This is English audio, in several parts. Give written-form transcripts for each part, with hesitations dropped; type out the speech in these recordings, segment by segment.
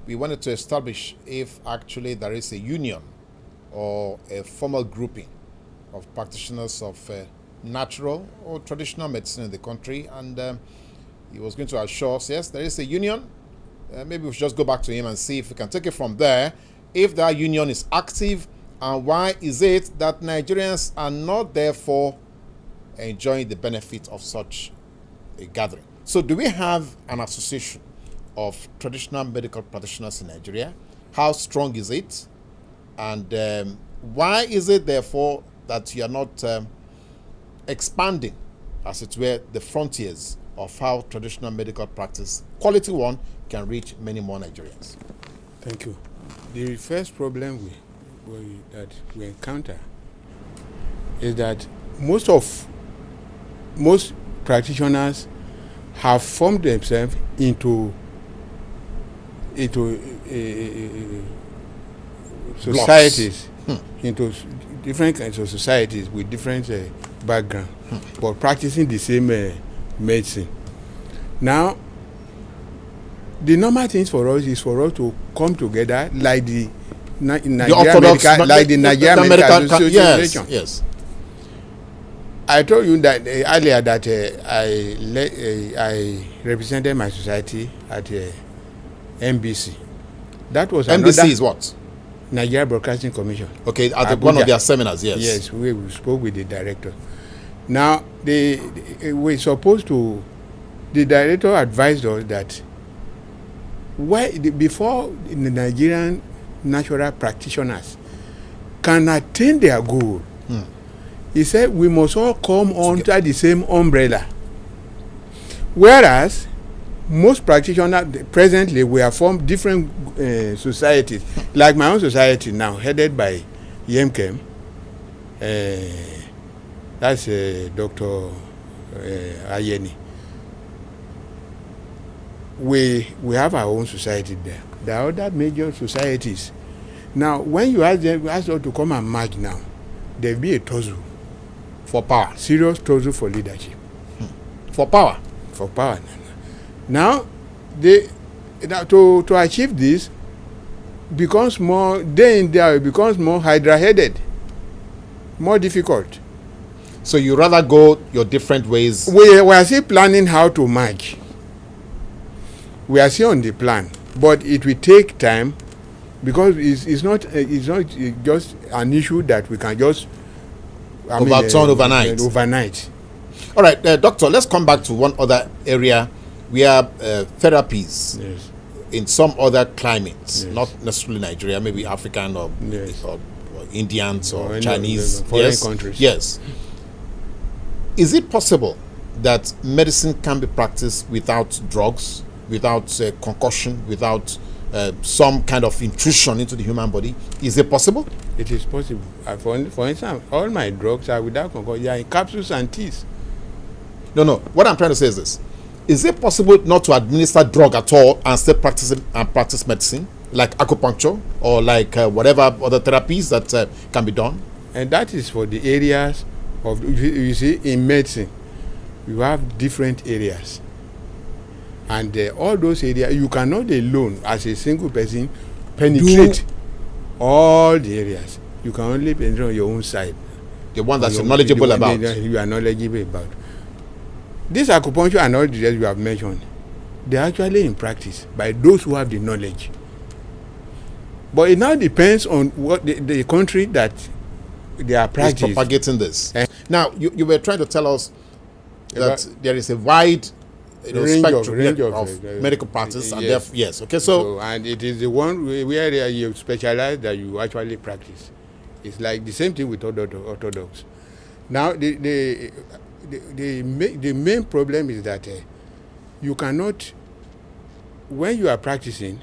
we wanted to establish if actually there is a union or a formal grouping of practitioners of natural or traditional medicine in the country, and he was going to assure us, yes, there is a union. Maybe we should just go back to him and see if we can take it from there, if that union is active, and why is it that Nigerians are not therefore enjoying the benefit of such a gathering. So do we have an association of traditional medical practitioners in Nigeria? How strong is it? And why is it therefore that you are not expanding, as it were, the frontiers of how traditional medical practice, quality one, can reach many more Nigerians? Thank you. The first problem that we encounter is that most practitioners have formed themselves into societies, into different kinds of societies with different background, but practicing the same medicine. Now, the normal things for us is for us to come together like the Nigerian Medical Association. Yes. I told you that earlier that I represented my society at NBC. That was NBC is what? Nigeria Broadcasting Commission. Okay, at one of their seminars, yes. Yes, we spoke with the director. Now, we're supposed to. The director advised us that before the Nigerian natural practitioners can attain their goal, he said we must all come under the same umbrella. Whereas most practitioners presently we have formed different societies, like my own society now, headed by Yemkem. That's Dr. Ayeni. We have our own society there. There are other major societies. Now, when you ask them to come and merge now, there will be a tussle for power. Serious tussle for leadership. For power. For power. Now, to achieve this becomes more day in day, it becomes more hydra-headed, more difficult. So you rather go your different ways. We are still planning how to merge. We are still on the plan, but it will take time because it's not just an issue that we can just overturn overnight. All right, doctor, let's come back to one other area where therapies in some other climates, not necessarily Nigeria, maybe African or Indians or Chinese, foreign countries. Yes. Is it possible that medicine can be practiced without drugs, without concussion, without some kind of intrusion into the human body? Is it possible? It is possible. For instance, all my drugs are without concussion. They are in capsules and teas. No. What I'm trying to say is this. Is it possible not to administer drug at all and still practice medicine, like acupuncture or like whatever other therapies that can be done? And that is for the areas of, you see, in medicine, you have different areas. And all those areas, you cannot alone, as a single person, penetrate all the areas. You can only penetrate on your own side. The one that you're knowledgeable about. You are knowledgeable about. This acupuncture and all the rest you have mentioned, they are actually in practice by those who have the knowledge. But it now depends on what the country that they are practicing. Is propagating this. Now, you were trying to tell us that there is a wide range of medical practice, and yes. Okay, so and it is the one where you specialize that you actually practice. It's like the same thing with orthodox. Now, the main problem is that you cannot, when you are practicing,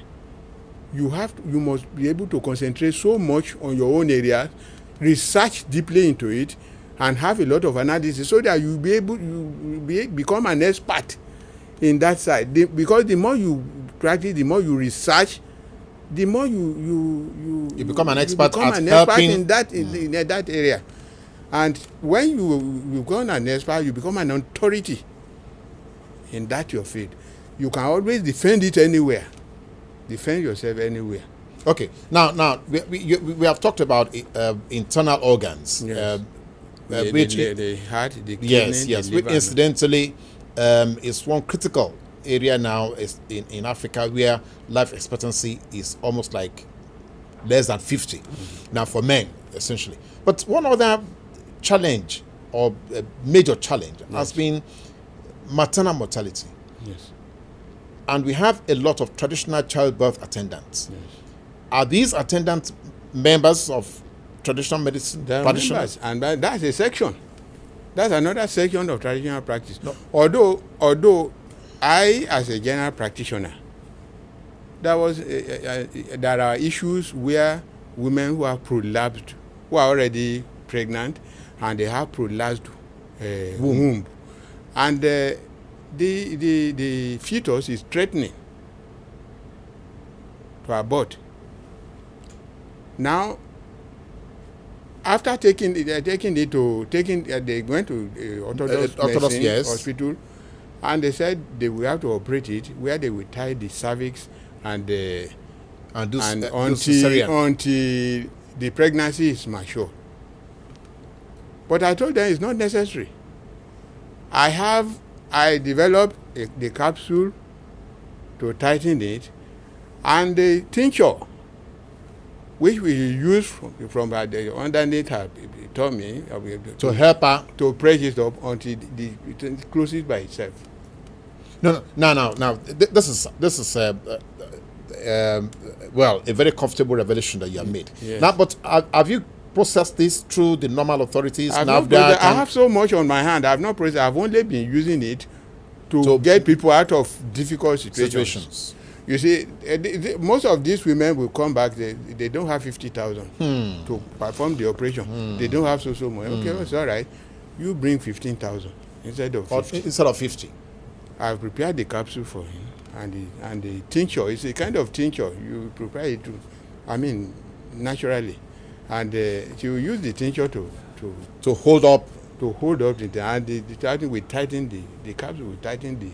you must be able to concentrate so much on your own area, research deeply into it, and have a lot of analysis so that you become an expert in that side. Because the more you practice, the more you research, the more you become an expert in that area. And when you become an expert, you become an authority in that your field. You can always defend it anywhere. defend yourself anywhere. Okay. Now we have talked about internal organs. Yes. Which The heart, the kidney, yes, the which liver. incidentally is one critical area now is in Africa where life expectancy is almost like less than 50 now for men essentially. But one other challenge or major challenge has been maternal mortality. Yes. And we have a lot of traditional childbirth attendants. Yes. Are these attendants members of traditional medicine? There are practitioners? members, and that's a section. That's another section of traditional practice. No. Although I, as a general practitioner, there are issues where women who are prolapsed, who are already pregnant, and they have prolapsed womb, and the fetus is threatening to abort. Now, after they went to Orthodox medicine yes. hospital, and they said they will have to operate it, where they will tie the cervix and Do until the pregnancy is mature. But I told them it's not necessary. I developed the capsule to tighten it, and the tincture, which we use from the underneath her tummy to help her to press it up until it closes by itself. No. This is well, a very comfortable revelation that you have made. Yes. Now, but have you processed this through the normal authorities? I NAFDAC have so much on my hand. I've not processed. I've only been using it to get people out of difficult situations. You see, most of these women will come back. They don't have 50,000 to perform the operation. They don't have so much. Okay, it's all right. You bring 15,000 instead of 50. Instead of 50. I've prepared the capsule for him, and the tincture. It's a kind of tincture. You prepare it naturally, and she will use the tincture to hold up. It, and we tighten the capsule. We tighten the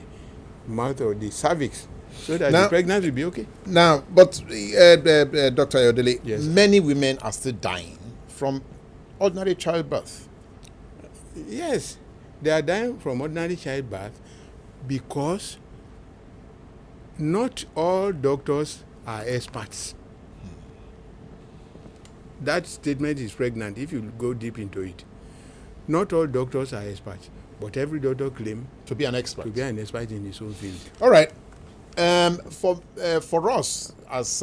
mouth or the cervix, so that the pregnancy will be okay. Now, but Dr. Ayodele, yes, many women are still dying from ordinary childbirth. Yes, they are dying from ordinary childbirth because not all doctors are experts. That statement is pregnant if you go deep into it. Not all doctors are experts, but every doctor claims to be an expert. in his own field. All right. For us as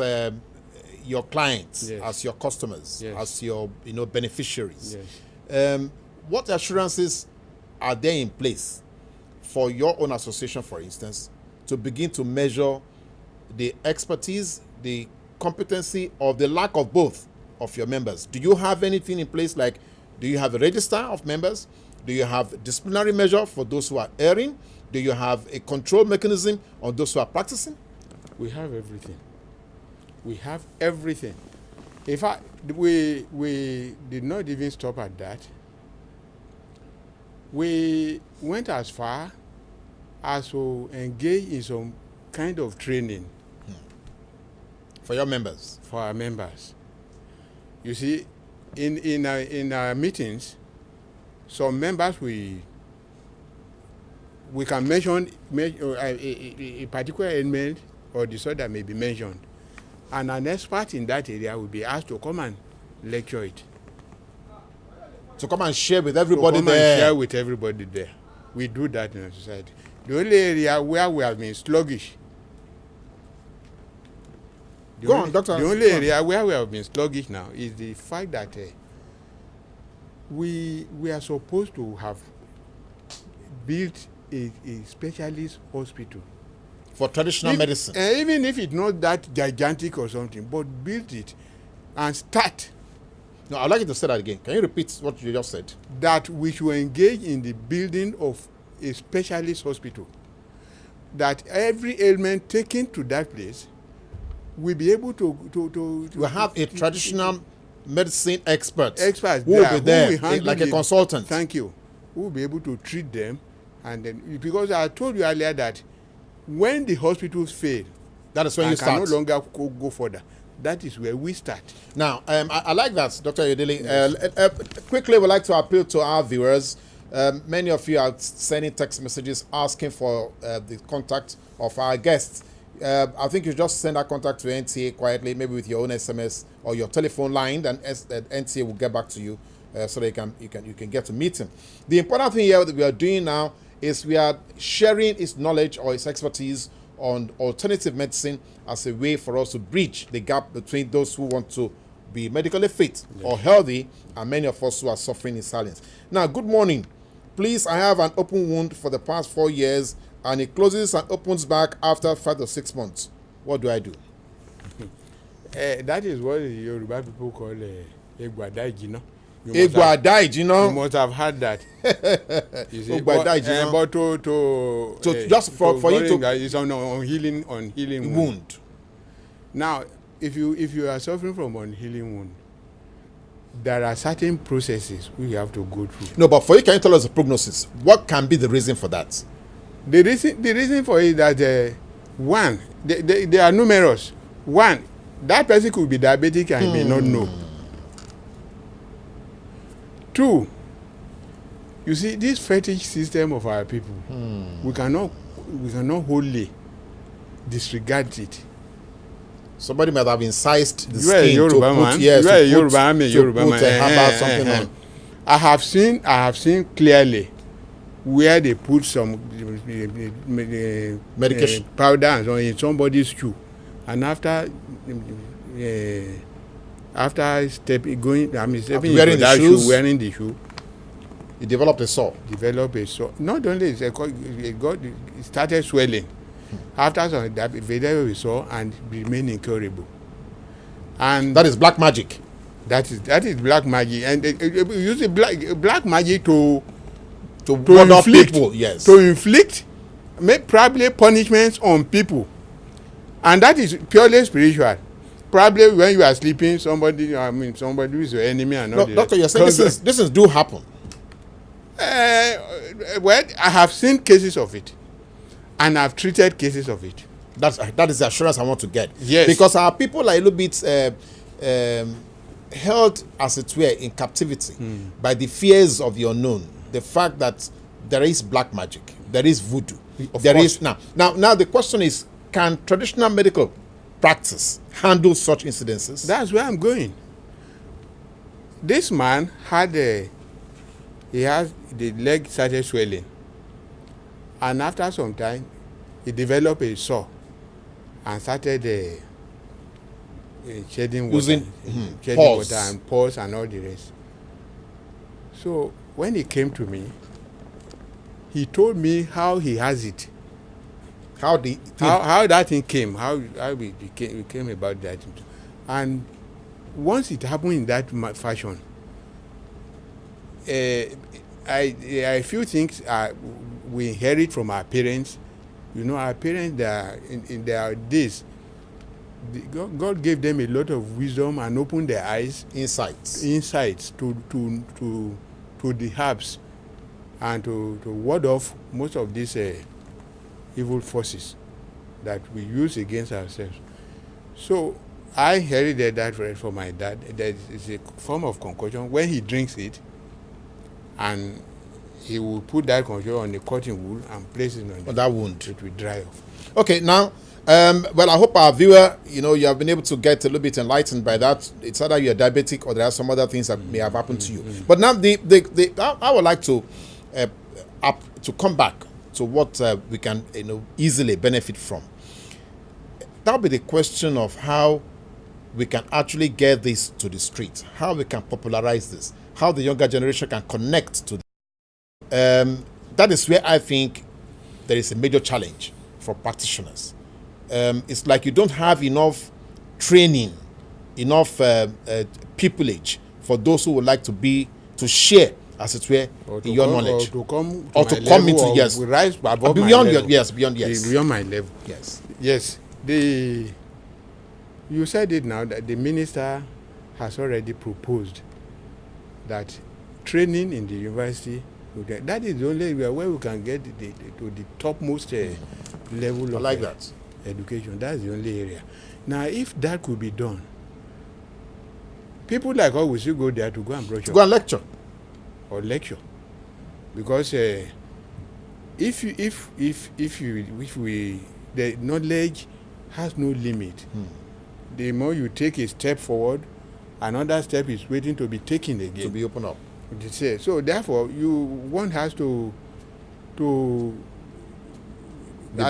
your clients, yes, as your customers, yes, as your beneficiaries, yes, what assurances are there in place for your own association, for instance, to begin to measure the expertise, the competency, or the lack of both of your members? Do you have anything in place? Like, do you have a register of members? Do you have a disciplinary measure for those who are erring? Do you have a control mechanism on those who are practicing? We have everything. We have everything. In fact, we did not even stop at that. We went as far as to engage in some kind of training for your members. For our members. You see, in our meetings, some members we can mention a particular ailment or disorder may be mentioned, and an expert in that area will be asked to come and lecture it. To come and share with everybody there. We do that in our society. The only area where we have been sluggish. The only area where we have been sluggish now is the fact that we are supposed to have built a specialist hospital for traditional medicine. Even if it's not that gigantic or something, but build it and start. No, I'd like you to say that again. Can you repeat what you just said? That we should engage in the building of a specialist hospital. That every ailment taken to that place will be able to have a traditional medicine expert. Experts who will be there, like a consultant. Thank you. Who will be able to treat them, and then, because I told you earlier that when the hospitals fail, That is when I you can start. no longer go further. That is where we start. Now, I like that, Dr. Yodili. Yes. Quickly, we'd like to appeal to our viewers. Many of you are sending text messages asking for the contact of our guests. I think you just send that contact to NTA quietly, maybe with your own SMS or your telephone line, and NTA will get back to you so that you can get to meet him. The important thing here that we are doing now is we are sharing his knowledge or his expertise on alternative medicine as a way for us to bridge the gap between those who want to be medically fit or healthy and many of us who are suffering in silence. Now, good morning. Please, I have an open wound for the past 4 years and it closes and opens back after 5 to 6 months. What do I do? That is what the Yoruba people call egwadaijina. You must have heard that. You see, but just for you to it's on healing wound. Now, if you are suffering from unhealing wound, there are certain processes we have to go through. No, but for you, can you tell us the prognosis? What can be the reason for that? The reason for it that one, they are numerous. One, that person could be diabetic and may not know. Two, you see, this fetish system of our people, we cannot wholly disregard it. Somebody might have incised the You are a skin Yoruba to put, man. yes, You are a Yoruba to man. Yoruba put man. something on. I have seen clearly where they put some Medication powder and so on in somebody's shoe, and after stepping into that shoe, wearing the shoe, he developed a sore. Not only it started swelling. After some, that video we saw and remain incurable. And that is black magic. That is black magic, and use black magic to ward off inflict people. Yes. To inflict, make probably punishments on people, and that is purely spiritual. Probably when you are sleeping, somebody who is your enemy and all. No, doctor, you're saying this is do happen. Well, I have seen cases of it, and I've treated cases of it. That is the assurance I want to get. Yes. Because our people are a little bit held, as it were, in captivity by the fears of the unknown. The fact that there is black magic, there is voodoo, there is now. The question is, can traditional medical practice handle such incidences? That's where I'm going. This man he has the leg started swelling, and after some time, he developed a sore and started shedding water, water and pores and all the rest. So when he came to me, he told me how he has it. How that thing came, how we came about that. And once it happened in that fashion, I feel things we inherit from our parents. You know, our parents, they are in their days, God gave them a lot of wisdom and opened their eyes, insights to the herbs and to ward off most of these evil forces that we use against ourselves. So I inherited that from my dad. That is a form of concoction. When he drinks it, and he will put that concoction on the cotton wool and place it on that wound. It will dry off. Okay, now, well, I hope our viewer, you have been able to get a little bit enlightened by that. It's either you're diabetic or there are some other things that may have happened to you. But now, I would like to come back to what we can easily benefit from. That'll be the question of how we can actually get this to the street, how we can popularize this, how the younger generation can connect to this. That is where I think there is a major challenge for practitioners. It's like you don't have enough training, enough pupillage for those who would like to share, as it were, in your knowledge, or to come into yes, rise above beyond my level. Beyond my level. Yes. You said it now that the minister has already proposed that training in the university, that is the only way where we can get to the topmost level I like that. education. That's the only area. Now, if that could be done, people like us will still go there to go and brush To up go and lecture. or lecture, because if we the knowledge has no limit. The more you take a step forward, another step is waiting to be taken again. To be opened up. So therefore, one has to Be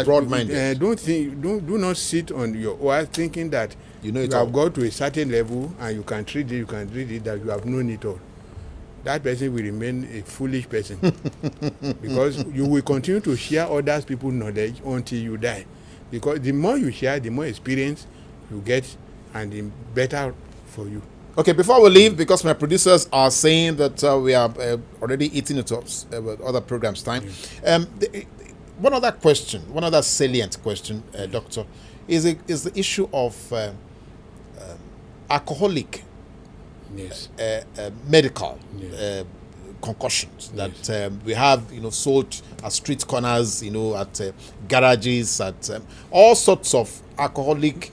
broad-minded. do not sit on your oar thinking that You know it you all. have got to a certain level and you can treat it, that you have known it all. That person will remain a foolish person because you will continue to share others people's knowledge until you die. Because the more you share, the more experience you get, and the better for you. Okay, before we leave, because my producers are saying that we are already eating it up with other programs' time. One other salient question, Doctor, is the issue of alcoholic Yes. medical Yes. concussions that we have, sold at street corners, at garages, at all sorts of alcoholic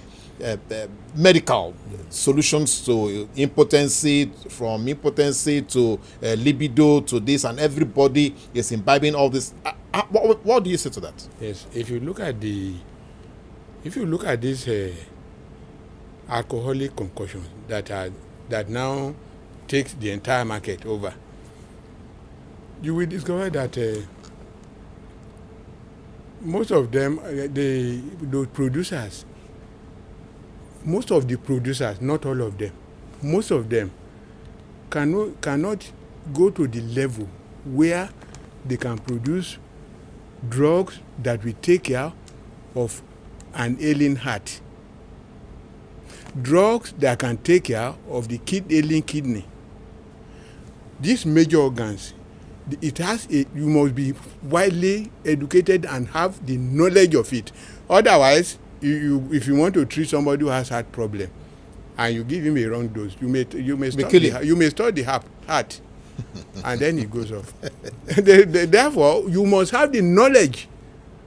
medical solutions to impotency, from impotency to libido to this, and everybody is imbibing all this. What do you say to that? Yes. If you look at this alcoholic concussion that now takes the entire market over, you will discover that most of them, those producers, most of the producers, not all of them, most of them cannot go to the level where they can produce drugs that will take care of an ailing heart, drugs that can take care of the ailing kidney. These major organs, you must be widely educated and have the knowledge of it. Otherwise, if you want to treat somebody who has heart problem and you give him a wrong dose, you may stop the heart and then it goes off. Therefore, you must have the knowledge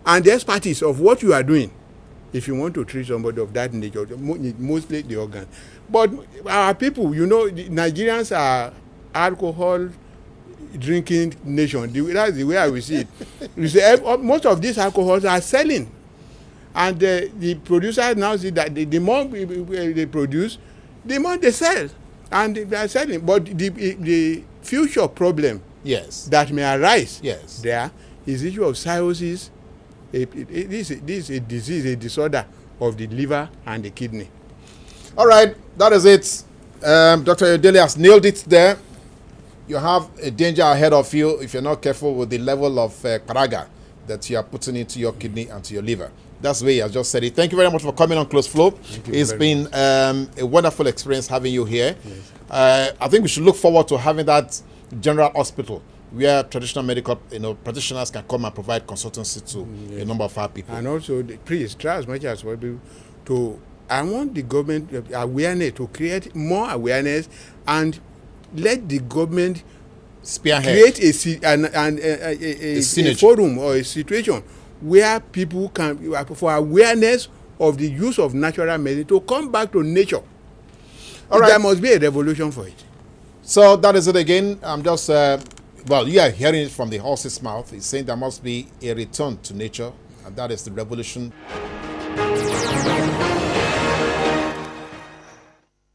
and the expertise of what you are doing if you want to treat somebody of that nature, mostly the organ. But our people, the Nigerians are alcohol drinking nation. That's the way I will see it. You see, most of these alcohols are selling, and the producers now see that the more they produce, the more they sell, and they are selling. But the future problem that may arise there is the issue of cirrhosis. This is a disease, a disorder of the liver and the kidney. All right, that is it. Dr. Yodele has nailed it there. You have a danger ahead of you if you're not careful with the level of paraga that you are putting into your kidney and to your liver. That's the way he has just said it. Thank you very much for coming on Close Flow. It's been a wonderful experience having you here. Yes. I think we should look forward to having that general hospital where traditional medical practitioners can come and provide consultancy to a number of our people. And also, please try as much as possible I want the government awareness, to create more awareness, and let the government spearhead, create a forum or a situation where people can, for awareness of the use of natural medicine, to come back to nature. All right. There must be a revolution for it. So that is it again. I'm just, you are hearing it from the horse's mouth. He's saying there must be a return to nature, and that is the revolution.